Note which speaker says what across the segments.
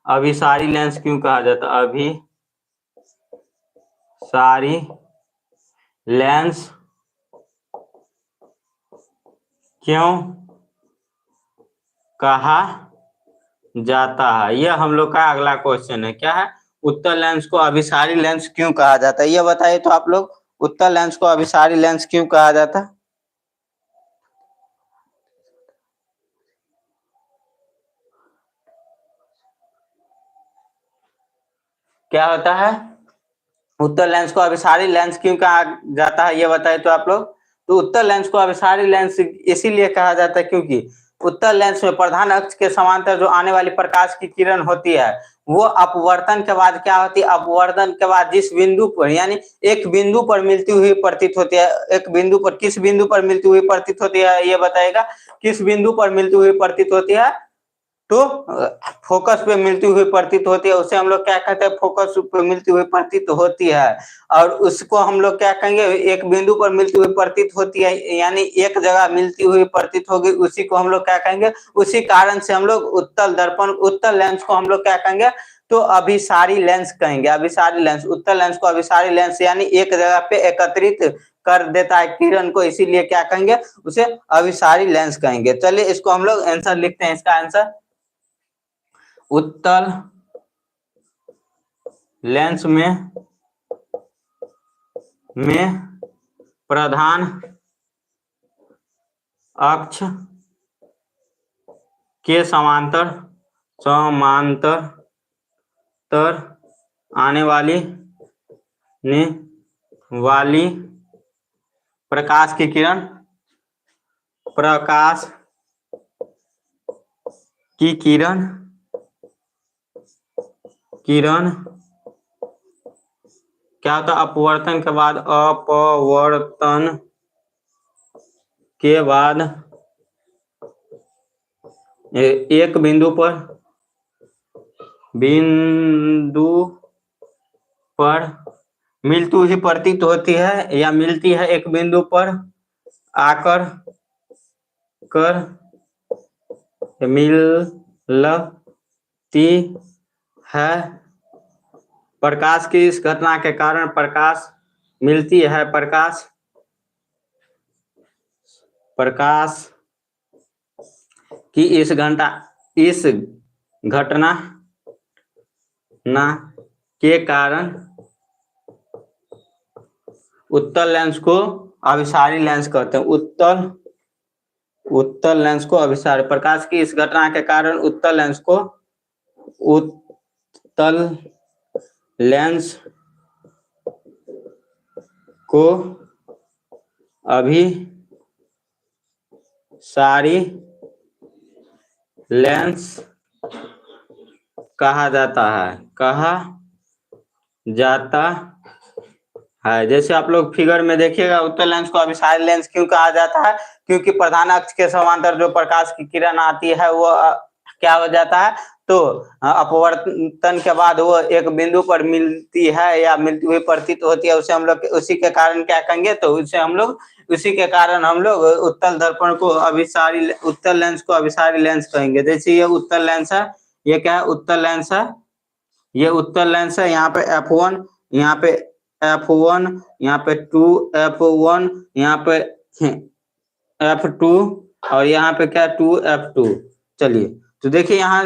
Speaker 1: अभिसारी लेंस क्यों कहा जाता है? अभिसारी लेंस क्यों कहा जाता है? यह हम लोग का अगला क्वेश्चन है। क्या है? उत्तल लेंस को अभिसारी लेंस क्यों कहा जाता है? यह बताइए तो आप लोग, उत्तल लेंस को अभिसारी लेंस क्यों कहा जाता है? क्या होता है? उत्तल लेंस को अभिसारी लेंस क्यों कहा जाता है, ये बताइए तो आप लोग। तो उत्तल लेंस को अभिसारी लेंस इसीलिए कहा जाता है क्योंकि उत्तल लेंस में प्रधान अक्ष के समांतर जो आने वाली प्रकाश की किरण होती है वो अपवर्तन के बाद क्या होती है? अपवर्तन के बाद जिस बिंदु पर, यानी एक बिंदु पर मिलती हुई प्रतीत होती है। एक बिंदु पर, किस बिंदु पर मिलती हुई प्रतीत होती है ये बताएगा। किस बिंदु पर मिलती हुई प्रतीत होती है? तो फोकस पे मिलती हुई प्रतीत होती है, उसे हम लोग क्या कहते हैं? फोकस पे मिलती हुई प्रतीत होती है। और उसको हम लोग क्या कहेंगे? एक बिंदु पर मिलती हुई प्रतीत होती है, यानी एक जगह मिलती हुई प्रतीत होगी, उसी को हम लोग क्या कहेंगे? उसी कारण से हम लोग उत्तल दर्पण, उत्तल लेंस को हम लोग क्या कहेंगे? तो अभिसारी लेंस कहेंगे। अभिसारी लेंस, उत्तल लेंस को अभिसारी लेंस, यानी एक जगह पे एकत्रित कर देता है किरण को, इसीलिए क्या कहेंगे? उसे अभिसारी लेंस कहेंगे। चलिए इसको हम लोग आंसर लिखते हैं। इसका आंसर उत्तल लेंस में प्रधान अक्ष के समांतर आने वाली प्रकाश की किरण क्या होता है? अपवर्तन के बाद एक बिंदु पर मिलती हुई प्रतीत होती है, या मिलती है एक बिंदु पर आकर मिलती है। प्रकाश की इस घटना के कारण प्रकाश मिलती है, प्रकाश की इस घटना के कारण उत्तल लेंस को अभिसारी लेंस कहते हैं। उत्तल लेंस को अभिसारी, प्रकाश की इस घटना के कारण उत्तल लेंस को अभिसारी लेंस कहा जाता है। जैसे आप लोग फिगर में देखिएगा, उत्तल लेंस को अभिसारी लेंस क्यों कहा जाता है? क्योंकि प्रधान अक्ष के समांतर जो प्रकाश की किरण आती है वो क्या हो जाता है? तो अपवर्तन के बाद वो एक बिंदु पर मिलती है या मिलती हुई प्रतीत होती है, उसे हम लोग उसी के कारण क्या कहेंगे? तो उसी के कारण हम लोग उत्तल दर्पण को उत्तल लेंस को अभिसारी लेंस कहेंगे। जैसे ये उत्तल लेंस है, ये क्या है? उत्तल लेंस है। ये उत्तल लेंस है। यहाँ पे f1, यहाँ पे f1, यहाँ पे 2f1, यहाँ पे f2 और यहाँ पे क्या? 2f2। चलिए तो देखिए यहाँ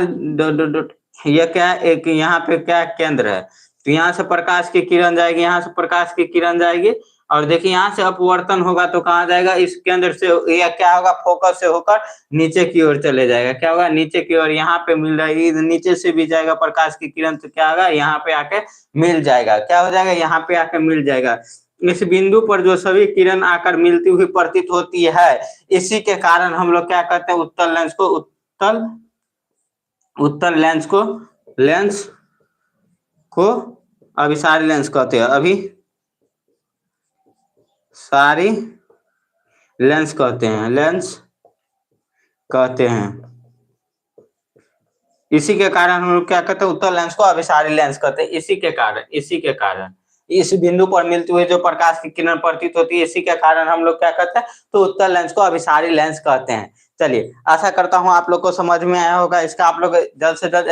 Speaker 1: ये क्या? एक यहाँ पे क्या केंद्र है, तो यहाँ से प्रकाश की किरण जाएगी, यहाँ से प्रकाश की किरण जाएगी, और देखिए यहाँ से अपवर्तन होगा तो कहाँ जाएगा? इस केंद्र से यह क्या होगा? फोकस से होकर नीचे की ओर चले जाएगा। क्या होगा? नीचे की ओर। यहाँ पे मिल रही, नीचे से भी जाएगा प्रकाश की किरण, तो क्या होगा? यहाँ पे आके मिल जाएगा। क्या हो जाएगा? यहाँ पे आके मिल जाएगा। इस बिंदु पर जो सभी किरण आकर मिलती हुई प्रतीत होती है, इसी के कारण हम लोग क्या कहते हैं? उत्तल लेंस को अभिसारी लेंस कहते हैं। अभिसारी लेंस कहते हैं। इसी के कारण हम लोग क्या कहते हैं? उत्तल लेंस को अभिसारी लेंस कहते हैं। इसी के कारण इस बिंदु पर मिलती हुई जो प्रकाश की किरण प्रतीत होती है, इसी के कारण हम लोग क्या कहते हैं? तो उत्तल लेंस को अभिसारी लेंस कहते हैं। चलिए आशा करता हूं आप लोग को समझ में आया होगा। इसका आप लोग जल्द से जल्द